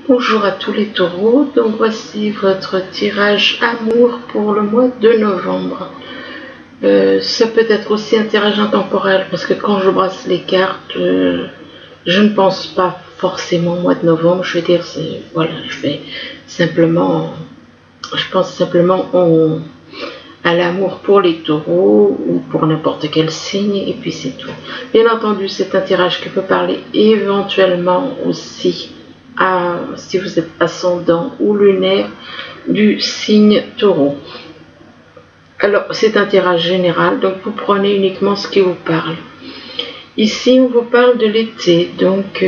Bonjour à tous les taureaux, donc voici votre tirage amour pour le mois de novembre. Ça peut être aussi un tirage intemporel parce que quand je brasse les cartes, je ne pense pas forcément au mois de novembre. Je veux dire, voilà, je pense simplement à l'amour pour les taureaux ou pour n'importe quel signe et puis c'est tout. Bien entendu, c'est un tirage qui peut parler éventuellement aussi si vous êtes ascendant ou lunaire du signe taureau. Alors c'est un tirage général, donc vous prenez uniquement ce qui vous parle. Ici on vous parle de l'été, donc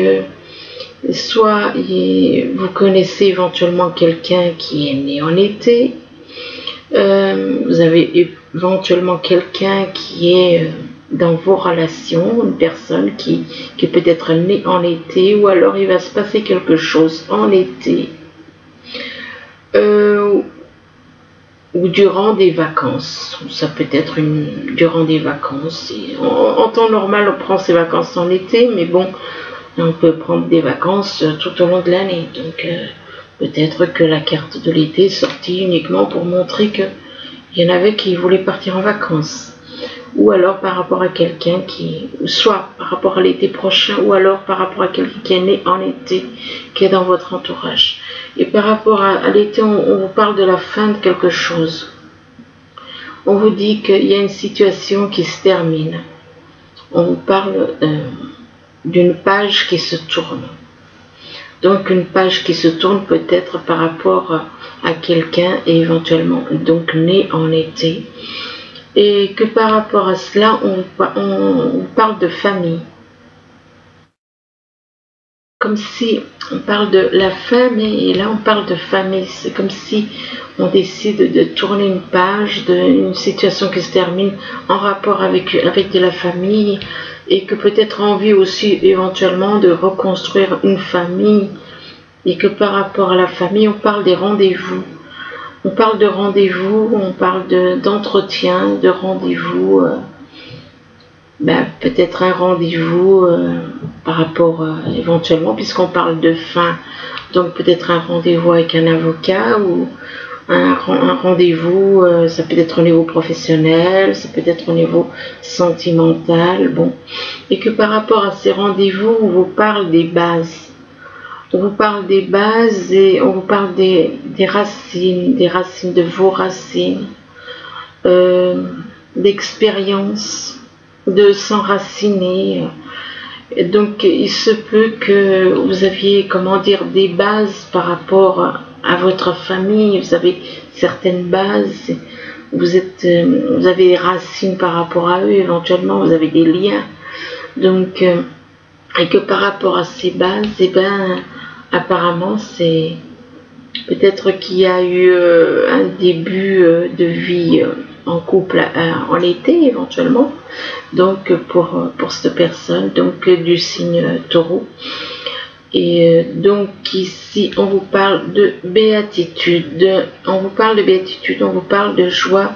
soit vous connaissez éventuellement quelqu'un qui est né en été, vous avez éventuellement quelqu'un qui est dans vos relations, une personne qui peut être née en été, ou alors il va se passer quelque chose en été ou durant des vacances. Ça peut être durant des vacances. En temps normal, on prend ses vacances en été, mais bon, on peut prendre des vacances tout au long de l'année. Donc peut-être que la carte de l'été est sortie uniquement pour montrer qu'il y en avait qui voulaient partir en vacances. Ou alors par rapport à quelqu'un soit par rapport à l'été prochain, ou alors par rapport à quelqu'un qui est né en été, qui est dans votre entourage. Et par rapport à l'été, on vous parle de la fin de quelque chose. On vous dit qu'il y a une situation qui se termine. On vous parle d'une page qui se tourne. Donc une page qui se tourne peut-être par rapport à quelqu'un et éventuellement donc né en été. Et que par rapport à cela, on parle de famille. Comme si on parle de la fin, et là on parle de famille. C'est comme si on décide de tourner une page d'une situation qui se termine en rapport avec de la famille, et que peut-être envie aussi éventuellement de reconstruire une famille, et que par rapport à la famille, on parle des rendez-vous. On parle de rendez-vous, on parle d'entretien, de rendez-vous, peut-être un rendez-vous par rapport éventuellement, puisqu'on parle de fin, donc peut-être un rendez-vous avec un avocat ou un rendez-vous, ça peut être au niveau professionnel, ça peut être au niveau sentimental, bon. Et que par rapport à ces rendez-vous, on vous parle des bases. On vous parle des bases et on vous parle des racines, de vos racines, d'expérience, de s'enraciner. Donc il se peut que vous aviez, des bases par rapport à votre famille, vous avez certaines bases, vous avez des racines par rapport à eux, éventuellement vous avez des liens. Donc, et que par rapport à ces bases, apparemment, c'est peut-être qu'il y a eu un début de vie en couple en été éventuellement, donc pour cette personne, donc du signe taureau. Et donc ici, on vous parle de béatitude, on vous parle de joie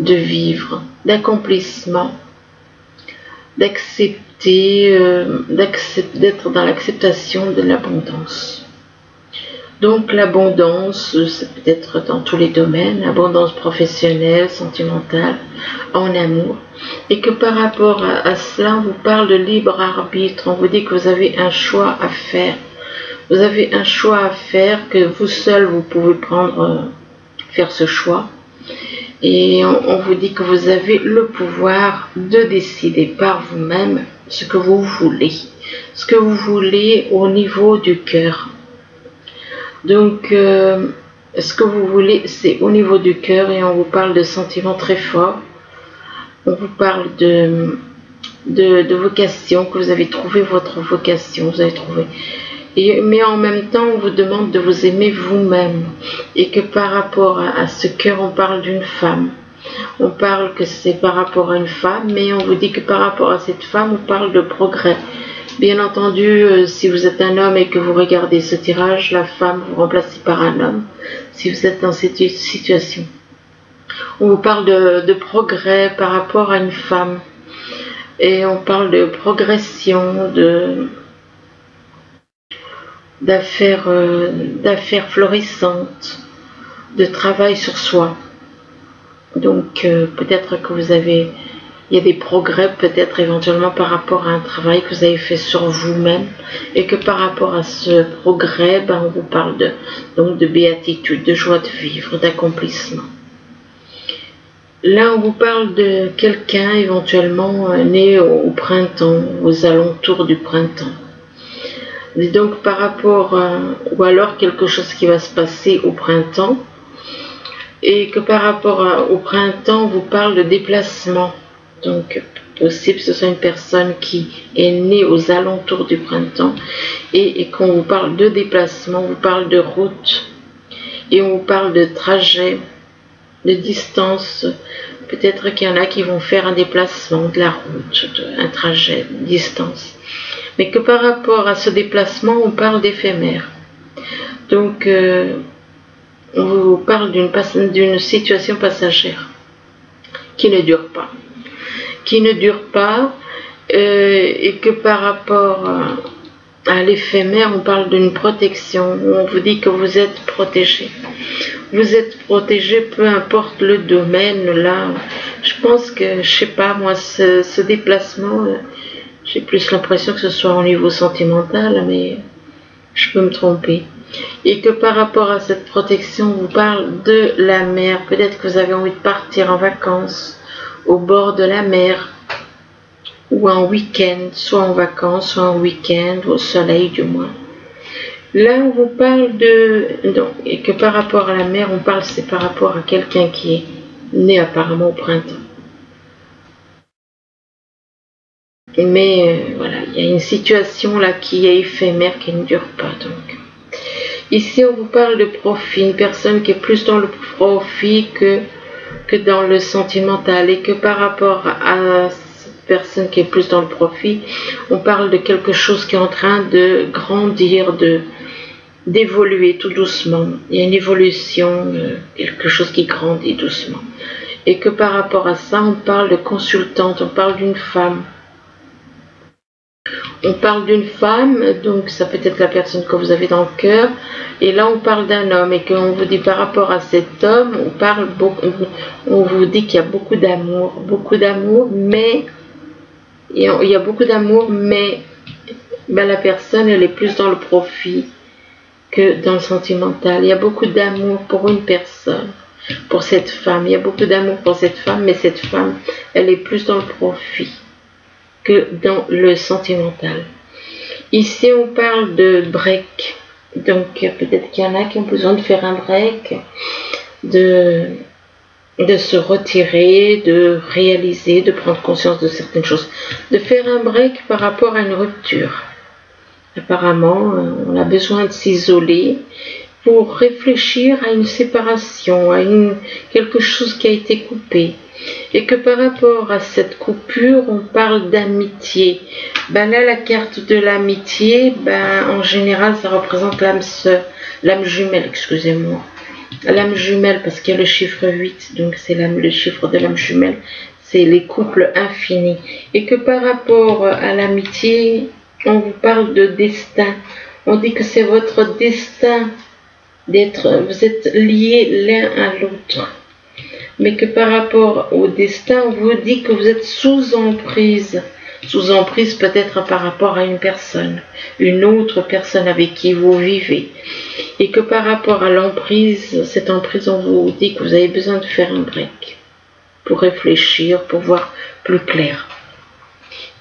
de vivre, d'accomplissement, d'accepter, d'être dans l'acceptation de l'abondance. Donc l'abondance, ça peut être dans tous les domaines, abondance professionnelle, sentimentale, en amour. Et que par rapport à cela, on vous parle de libre arbitre, on vous dit que vous avez un choix à faire. Vous avez un choix à faire, que vous seul, vous pouvez faire ce choix. Et on vous dit que vous avez le pouvoir de décider par vous-même ce que vous voulez. Ce que vous voulez au niveau du cœur. Donc, ce que vous voulez, c'est au niveau du cœur, et on vous parle de sentiments très forts. On vous parle de vocation, que vous avez trouvé votre vocation, vous avez trouvé. Mais en même temps, on vous demande de vous aimer vous-même. Et que par rapport à ce cœur, on parle d'une femme. On parle que c'est par rapport à une femme, mais on vous dit que par rapport à cette femme, on parle de progrès. Bien entendu, si vous êtes un homme et que vous regardez ce tirage, la femme vous remplacez par un homme, si vous êtes dans cette situation. On vous parle de progrès par rapport à une femme. Et on parle de progression, d'affaires florissantes, de travail sur soi. Donc peut-être que il y a des progrès peut-être éventuellement par rapport à un travail que vous avez fait sur vous-même, et que par rapport à ce progrès, on vous parle donc de béatitude, de joie de vivre, d'accomplissement. Là, on vous parle de quelqu'un éventuellement né au printemps, aux alentours du printemps. Et donc par rapport ou alors quelque chose qui va se passer au printemps, et que par rapport au printemps, on vous parle de déplacement. Donc possible que ce soit une personne qui est née aux alentours du printemps, et qu'on vous parle de déplacement, on vous parle de route, et on vous parle de trajet, de distance. Peut-être qu'il y en a qui vont faire un déplacement, de la route, un trajet, une distance. Mais que par rapport à ce déplacement, on parle d'éphémère. Donc on vous parle d'une situation passagère qui ne dure pas. Et que par rapport à l'éphémère, on parle d'une protection. On vous dit que vous êtes protégé. Vous êtes protégé, peu importe le domaine. Là, je pense que, je sais pas, moi, ce déplacement, j'ai plus l'impression que ce soit au niveau sentimental, mais je peux me tromper. Et que par rapport à cette protection, on vous parle de la mer. Peut-être que vous avez envie de partir en vacances au bord de la mer, ou en week-end, soit en vacances, soit en week-end, au soleil du moins. Là, on vous parle et que par rapport à la mer, c'est par rapport à quelqu'un qui est né apparemment au printemps. Mais voilà, il y a une situation là qui est éphémère, qui ne dure pas. Donc, ici, on vous parle de profit, une personne qui est plus dans le profit que dans le sentimental, et que par rapport à cette personne qui est plus dans le profit, on parle de quelque chose qui est en train de grandir, d'évoluer tout doucement. Il y a une évolution, quelque chose qui grandit doucement. Et que par rapport à ça, on parle de consultante, on parle d'une femme. On parle d'une femme, donc ça peut être la personne que vous avez dans le cœur, et là on parle d'un homme, et qu'on vous dit par rapport à cet homme, on vous dit qu'il y a beaucoup d'amour, mais il y a beaucoup d'amour, mais la personne elle est plus dans le profit que dans le sentimental. Il y a beaucoup d'amour pour une personne, pour cette femme, il y a beaucoup d'amour pour cette femme, mais cette femme elle est plus dans le profit que dans le sentimental. Ici, on parle de break. Donc, peut-être qu'il y en a qui ont besoin de faire un break, de se retirer, de réaliser, de prendre conscience de certaines choses. De faire un break par rapport à une rupture. Apparemment, on a besoin de s'isoler pour réfléchir à une séparation, à quelque chose qui a été coupé. Et que par rapport à cette coupure, on parle d'amitié. Là, la carte de l'amitié, en général, ça représente l'âme jumelle, excusez-moi. L'âme jumelle, parce qu'il y a le chiffre 8, donc c'est le chiffre de l'âme jumelle, c'est les couples infinis. Et que par rapport à l'amitié, on vous parle de destin. On dit que c'est votre destin vous êtes liés l'un à l'autre. Mais que par rapport au destin, on vous dit que vous êtes sous emprise peut-être par rapport à une autre personne avec qui vous vivez. Et que par rapport à l'emprise, cette emprise, on vous dit que vous avez besoin de faire un break pour réfléchir, pour voir plus clair.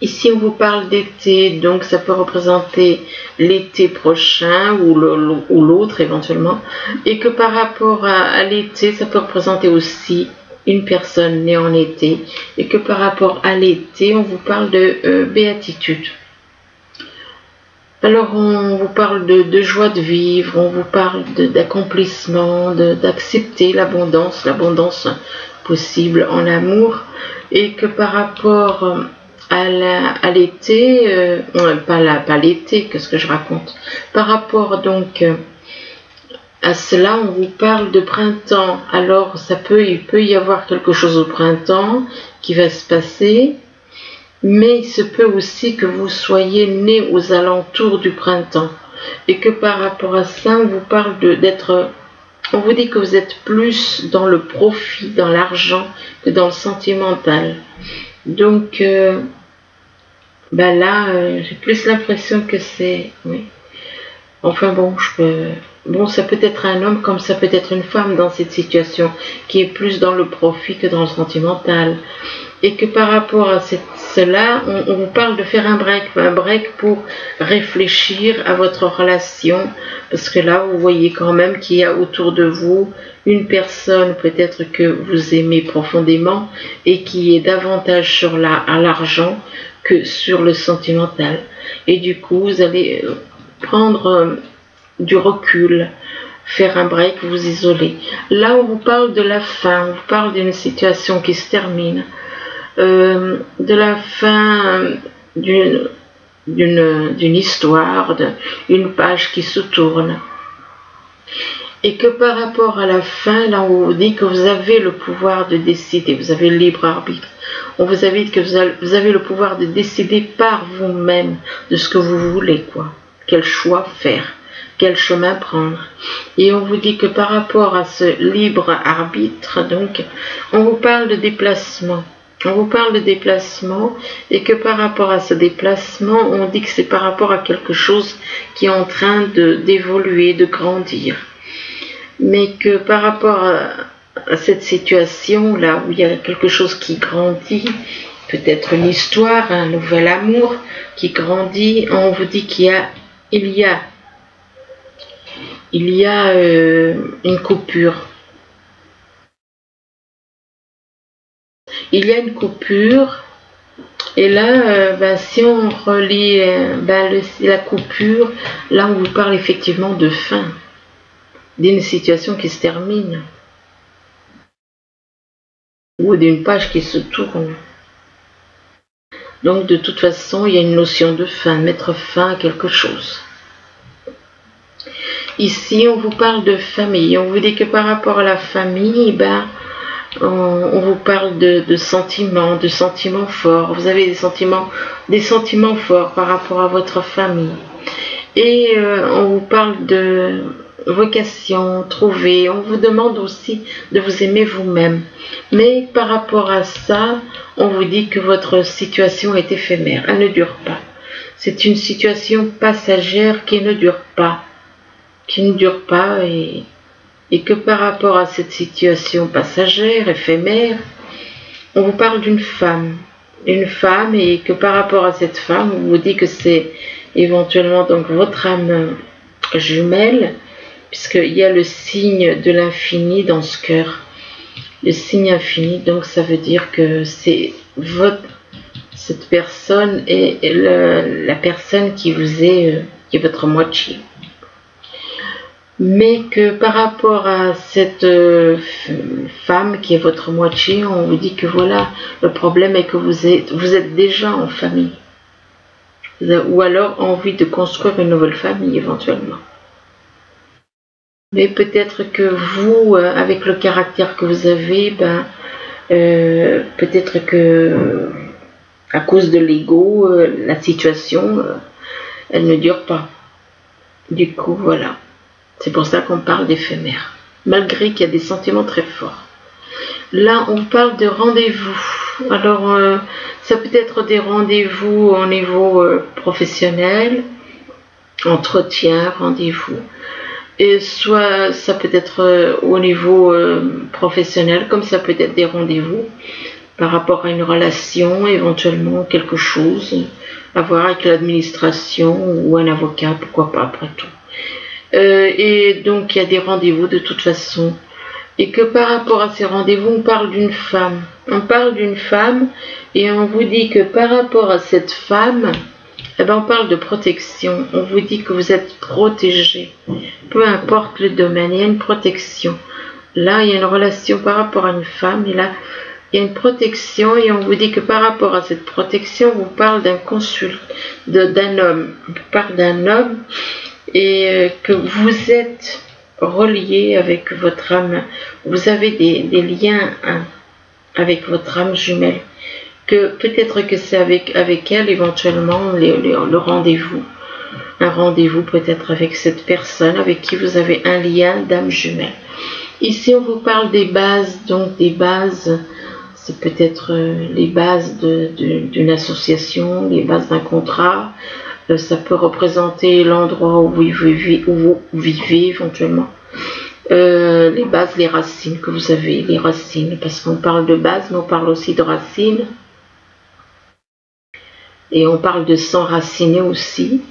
Ici, on vous parle d'été, donc ça peut représenter l'été prochain ou l'autre éventuellement. Et que par rapport à l'été, ça peut représenter aussi une personne née en été. Et que par rapport à l'été, on vous parle de béatitude. Alors, on vous parle de joie de vivre, on vous parle d'accomplissement, d'accepter l'abondance possible en amour. Et que par rapport à l'été, pas l'été, qu'est-ce que je raconte? Par rapport donc à cela, on vous parle de printemps. Alors, il peut y avoir quelque chose au printemps qui va se passer, mais il se peut aussi que vous soyez né aux alentours du printemps. et que par rapport à ça, on vous parle d'être... On vous dit que vous êtes plus dans le profit, dans l'argent, que dans le sentimental. Donc, là, j'ai plus l'impression que c'est... Oui. Enfin bon, ça peut être un homme comme ça peut être une femme dans cette situation, qui est plus dans le profit que dans le sentimental. Et que par rapport à cela, on vous parle de faire un break pour réfléchir à votre relation, parce que là, vous voyez quand même qu'il y a autour de vous une personne peut-être que vous aimez profondément et qui est davantage à l'argent que sur le sentimental. Et du coup, vous allez prendre du recul, faire un break, vous isoler. Là, on vous parle de la fin, on vous parle d'une situation qui se termine, de la fin d'une histoire, d'une page qui se tourne. Et que par rapport à la fin, là on vous dit que vous avez le pouvoir de décider, vous avez le libre arbitre. On vous invite que vous avez le pouvoir de décider par vous-même de ce que vous voulez, quoi. Quel choix faire, quel chemin prendre. Et on vous dit que par rapport à ce libre arbitre, donc, on vous parle de déplacement. On vous parle de déplacement et que par rapport à ce déplacement, on dit que c'est par rapport à quelque chose qui est en train d'évoluer, de grandir. Mais que par rapport à cette situation-là, où il y a quelque chose qui grandit, peut-être une histoire, un nouvel amour qui grandit, on vous dit qu'il y a une coupure. Il y a une coupure, et là, si on relie la coupure, là on vous parle effectivement de fin, d'une situation qui se termine, ou d'une page qui se tourne. Donc de toute façon, il y a une notion de fin, mettre fin à quelque chose. Ici, on vous parle de famille, on vous dit que par rapport à la famille, on vous parle de sentiments forts. Vous avez des sentiments forts par rapport à votre famille. Et on vous parle de vocation, trouver. On vous demande aussi de vous aimer vous-même. Mais par rapport à ça, on vous dit que votre situation est éphémère. Elle ne dure pas. C'est une situation passagère qui ne dure pas. Et que par rapport à cette situation passagère, éphémère, on vous parle d'une femme, et que par rapport à cette femme, on vous dit que c'est éventuellement donc votre âme jumelle, puisqu'il y a le signe de l'infini dans ce cœur, le signe infini, donc ça veut dire que c'est cette personne est la personne qui est votre moitié. Mais que par rapport à cette femme qui est votre moitié, on vous dit que voilà, le problème est que vous êtes déjà en famille. Ou alors envie de construire une nouvelle famille éventuellement. Mais peut-être que vous, avec le caractère que vous avez, peut-être que à cause de l'ego, la situation, elle ne dure pas. Du coup, voilà. C'est pour ça qu'on parle d'éphémère, malgré qu'il y a des sentiments très forts. Là, on parle de rendez-vous. Alors, ça peut être des rendez-vous au niveau professionnel, entretien, rendez-vous. Et soit ça peut être au niveau professionnel, comme ça peut être des rendez-vous par rapport à une relation, éventuellement quelque chose à voir avec l'administration ou un avocat, pourquoi pas, après tout. Et donc il y a des rendez-vous de toute façon, et que par rapport à ces rendez-vous, on parle d'une femme. On parle d'une femme et on vous dit que par rapport à cette femme, on parle de protection. On vous dit que vous êtes protégé, peu importe le domaine, il y a une protection. Là, il y a une relation par rapport à une femme, et là, il y a une protection, et on vous dit que par rapport à cette protection, on vous parle d'un homme. On parle d'un homme, et que vous êtes relié avec votre âme, vous avez des liens avec votre âme jumelle, que peut-être que c'est avec elle éventuellement le rendez-vous, un rendez-vous peut-être avec cette personne avec qui vous avez un lien d'âme jumelle. Ici, on vous parle des bases, donc des bases, c'est peut-être les bases d'une association, les bases d'un contrat. Ça peut représenter l'endroit où vous vivez éventuellement. Les bases, les racines que vous avez, les racines, parce qu'on parle de base, mais on parle aussi de racines. Et on parle de s'enraciner aussi.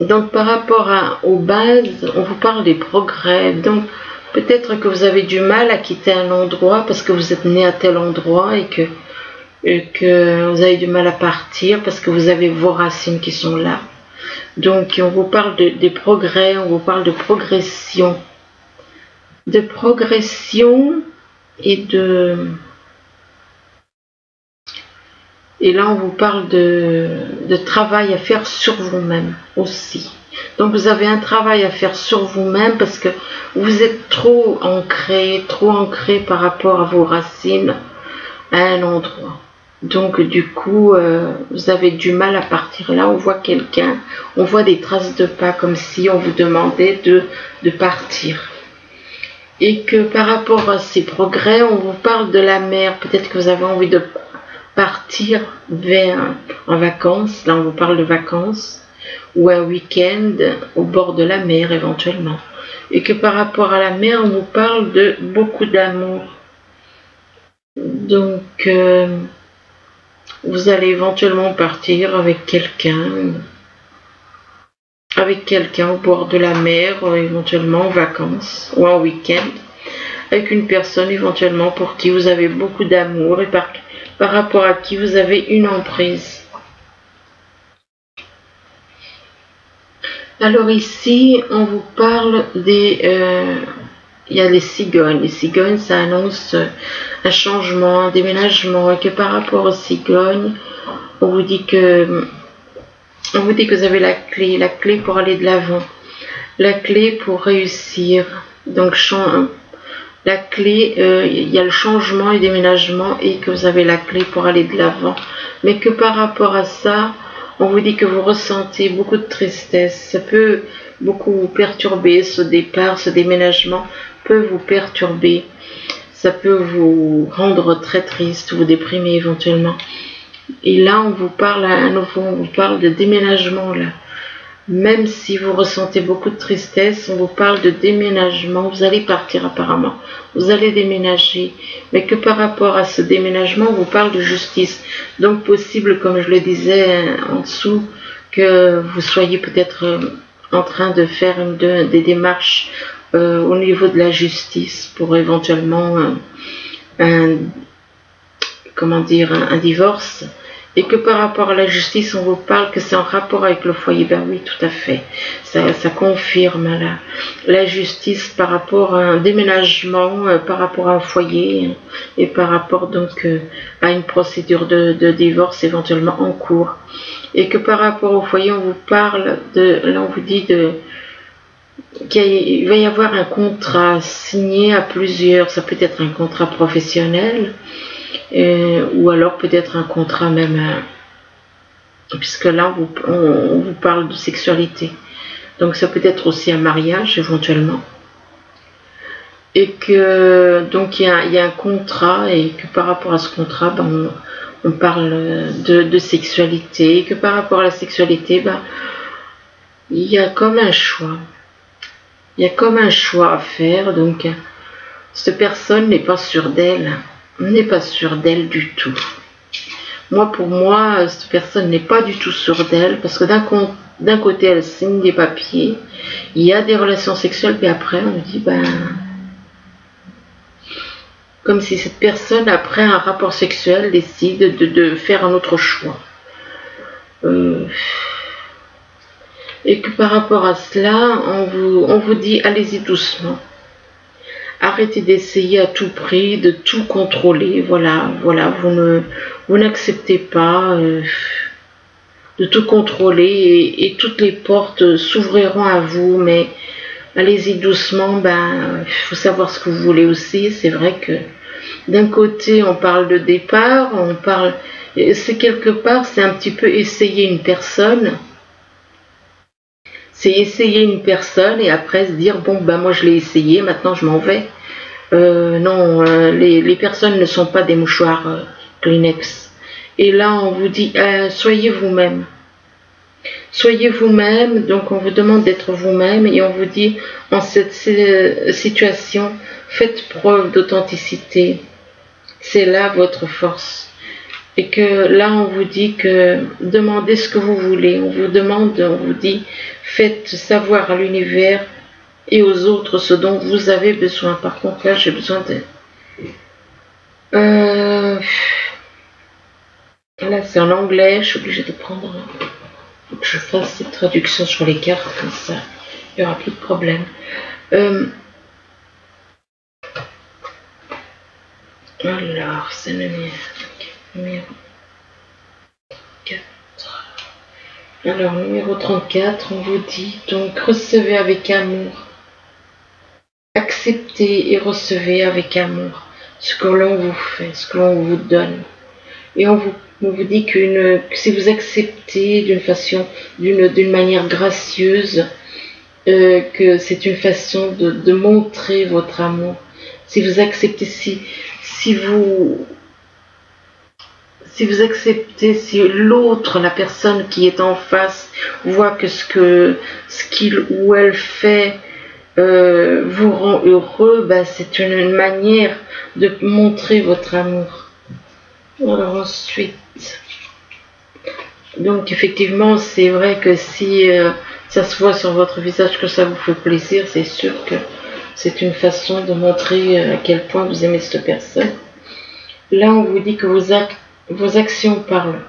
Donc par rapport aux bases, on vous parle des progrès. Donc peut-être que vous avez du mal à quitter un endroit parce que vous êtes né à tel endroit et que vous avez du mal à partir parce que vous avez vos racines qui sont là. Donc on vous parle des progrès, on vous parle de progression. De progression et là, on vous parle de travail à faire sur vous-même aussi. Donc, vous avez un travail à faire sur vous-même parce que vous êtes trop ancré par rapport à vos racines à un endroit. Donc, du coup, vous avez du mal à partir. Là, on voit quelqu'un, on voit des traces de pas comme si on vous demandait de partir. Et que par rapport à ces progrès, on vous parle de la mer. Peut-être que vous avez envie de partir en vacances, là on vous parle de vacances, ou un week-end au bord de la mer éventuellement. Et que par rapport à la mer, on vous parle de beaucoup d'amour. Donc, vous allez éventuellement partir avec quelqu'un au bord de la mer, éventuellement en vacances, ou en week-end, avec une personne éventuellement pour qui vous avez beaucoup d'amour et par rapport à qui vous avez une emprise. Alors ici, on vous parle il y a les cigognes. Les cigognes, ça annonce un changement, un déménagement, et que par rapport aux cigognes, on vous dit que vous avez la clé pour aller de l'avant, la clé pour réussir. Donc la clé, il y a le changement et le déménagement et que vous avez la clé pour aller de l'avant. Mais que par rapport à ça, on vous dit que vous ressentez beaucoup de tristesse. Ça peut beaucoup vous perturber, ce départ, ce déménagement peut vous perturber. Ça peut vous rendre très triste, vous déprimer éventuellement. Et là, on vous parle à nouveau, on vous parle de déménagement là. Même si vous ressentez beaucoup de tristesse, on vous parle de déménagement, vous allez partir apparemment, vous allez déménager, mais que par rapport à ce déménagement, on vous parle de justice. Donc possible, comme je le disais en dessous, que vous soyez peut-être en train de faire des démarches au niveau de la justice pour éventuellement un divorce. Et que par rapport à la justice, on vous parle que c'est en rapport avec le foyer. Ben oui, tout à fait. Ça confirme la justice par rapport à un déménagement, par rapport à un foyer, et par rapport donc à une procédure de divorce éventuellement en cours. Et que par rapport au foyer, on vous parle là on vous dit qu'il va y avoir un contrat signé à plusieurs. Ça peut être un contrat professionnel, ou alors peut-être un contrat même, puisque là on vous parle de sexualité, donc ça peut être aussi un mariage éventuellement, et que donc il y a un contrat, et que par rapport à ce contrat, on parle de sexualité, et que par rapport à la sexualité, il y a comme un choix, à faire. Donc cette personne n'est pas sûre d'elle, du tout. Pour moi, cette personne n'est pas du tout sûre d'elle, parce que d'un côté, elle signe des papiers, il y a des relations sexuelles, puis après, on dit, comme si cette personne, après un rapport sexuel, décide de faire un autre choix. Et que par rapport à cela, on vous dit, allez-y doucement. Arrêtez d'essayer à tout prix de tout contrôler. Voilà, vous n'acceptez pas de tout contrôler, et toutes les portes s'ouvriront à vous, mais allez-y doucement. Il faut savoir ce que vous voulez aussi. C'est vrai que d'un côté on parle de départ, C'est quelque part, c'est un petit peu essayer une personne. C'est essayer une personne et après se dire, bon, ben moi je l'ai essayé, maintenant je m'en vais. Non, les personnes ne sont pas des mouchoirs Kleenex. Et là, on vous dit, soyez vous-même. Soyez vous-même, donc on vous demande d'être vous-même et on vous dit, en cette situation, faites preuve d'authenticité. C'est là votre force. Et que là, on vous dit que demandez ce que vous voulez. On vous demande, on vous dit, faites savoir à l'univers et aux autres ce dont vous avez besoin. Par contre, là, j'ai besoin de... Là, c'est en anglais, je suis obligée de prendre... Faut que je fasse cette traduction sur les cartes, comme ça, il n'y aura plus de problème. Alors, c'est le numéro 4. Alors, numéro 34, on vous dit, donc, recevez avec amour. Acceptez et recevez avec amour ce que l'on vous fait, ce que l'on vous donne. Et on vous dit que si vous acceptez d'une manière gracieuse, que c'est une façon de montrer votre amour. Si vous acceptez, si vous acceptez, si l'autre, la personne qui est en face, voit que ce qu'il ou elle fait vous rend heureux, ben c'est une manière de montrer votre amour. Alors ensuite, donc effectivement, c'est vrai que si ça se voit sur votre visage que ça vous fait plaisir, c'est sûr que c'est une façon de montrer à quel point vous aimez cette personne. Là, on vous dit que vos actions parlent.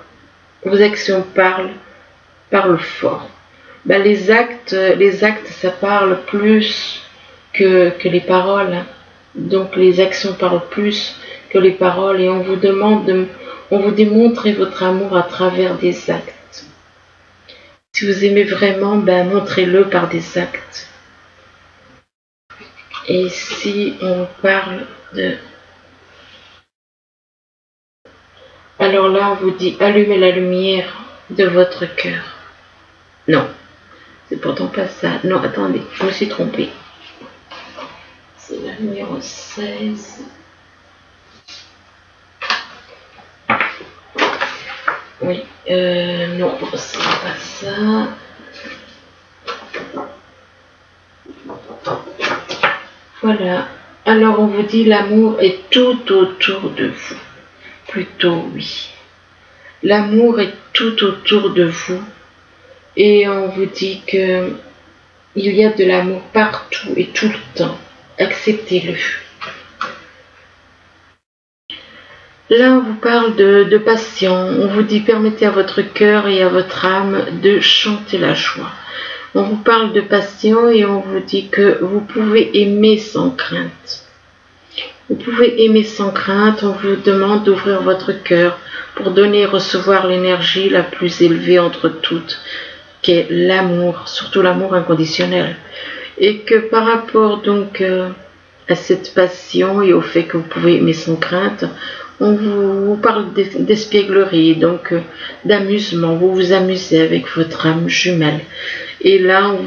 Vos actions parlent fort. Ben, les actes, ça parle plus que les paroles. Donc les actions parlent plus que les paroles et on vous démontre votre amour à travers des actes. Si vous aimez vraiment, ben montrez-le par des actes. Et si on parle de... Alors là, on vous dit allumez la lumière de votre cœur. Non, c'est pourtant pas ça. Non, attendez, je me suis trompée. C'est la numéro 16. Oui, non, c'est pas ça. Voilà. Alors on vous dit l'amour est tout autour de vous. Plutôt oui. L'amour est tout autour de vous. Et on vous dit que il y a de l'amour partout et tout le temps. Acceptez-le. Là, on vous parle de passion. On vous dit permettez à votre cœur et à votre âme de chanter la joie. On vous parle de passion et on vous dit que vous pouvez aimer sans crainte. Vous pouvez aimer sans crainte. On vous demande d'ouvrir votre cœur pour donner et recevoir l'énergie la plus élevée entre toutes, qui est l'amour, surtout l'amour inconditionnel. Et que par rapport donc à cette passion et au fait que vous pouvez aimer sans crainte, on vous parle d'espièglerie, donc d'amusement. Vous vous amusez avec votre âme jumelle. Et là, on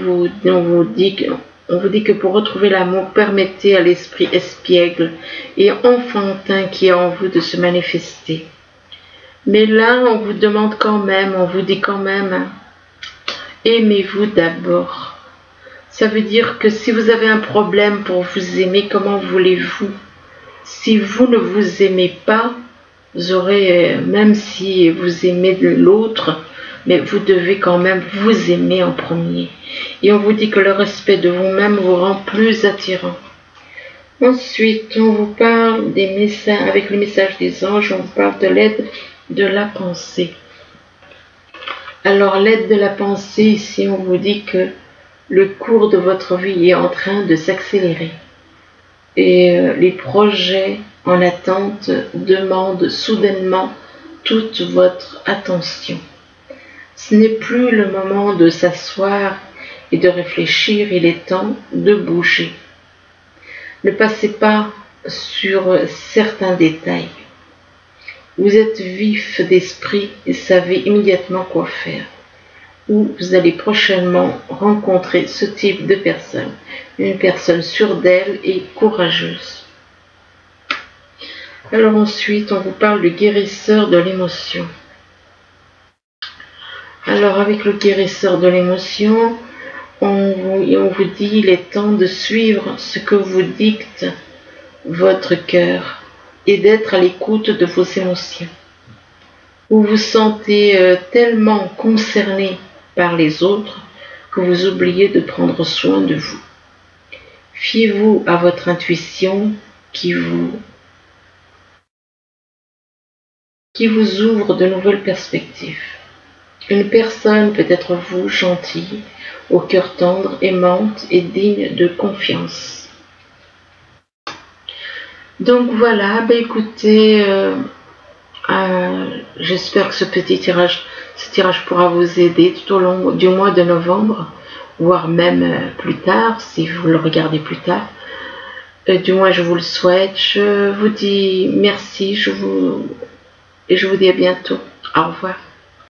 vous dit que pour retrouver l'amour, permettez à l'esprit espiègle et enfantin qui est en vous de se manifester. Mais là, on vous demande quand même, on vous dit quand même, aimez-vous d'abord. Ça veut dire que si vous avez un problème pour vous aimer, comment voulez-vous? Si vous ne vous aimez pas, vous aurez, même si vous aimez l'autre, mais vous devez quand même vous aimer en premier. Et on vous dit que le respect de vous-même vous rend plus attirant. Ensuite, on vous parle des messages, avec le message des anges, on vous parle de l'aide de la pensée. Alors, l'aide de la pensée, ici, on vous dit que le cours de votre vie est en train de s'accélérer. Et les projets en attente demandent soudainement toute votre attention. Ce n'est plus le moment de s'asseoir et de réfléchir, il est temps de bouger. Ne passez pas sur certains détails. Vous êtes vif d'esprit et savez immédiatement quoi faire. Ou vous allez prochainement rencontrer ce type de personne, une personne sûre d'elle et courageuse. Alors ensuite, on vous parle du guérisseur de l'émotion. Alors avec le guérisseur de l'émotion, on vous dit il est temps de suivre ce que vous dicte votre cœur et d'être à l'écoute de vos émotions. Vous vous sentez tellement concerné par les autres que vous oubliez de prendre soin de vous. Fiez-vous à votre intuition qui vous ouvre de nouvelles perspectives. Une personne peut être vous, gentille, au cœur tendre, aimante et digne de confiance. Donc voilà, écoutez, j'espère que ce tirage pourra vous aider tout au long du mois de novembre, voire même plus tard, si vous le regardez plus tard. Du moins, je vous le souhaite. Je vous dis merci, et je vous dis à bientôt. Au revoir.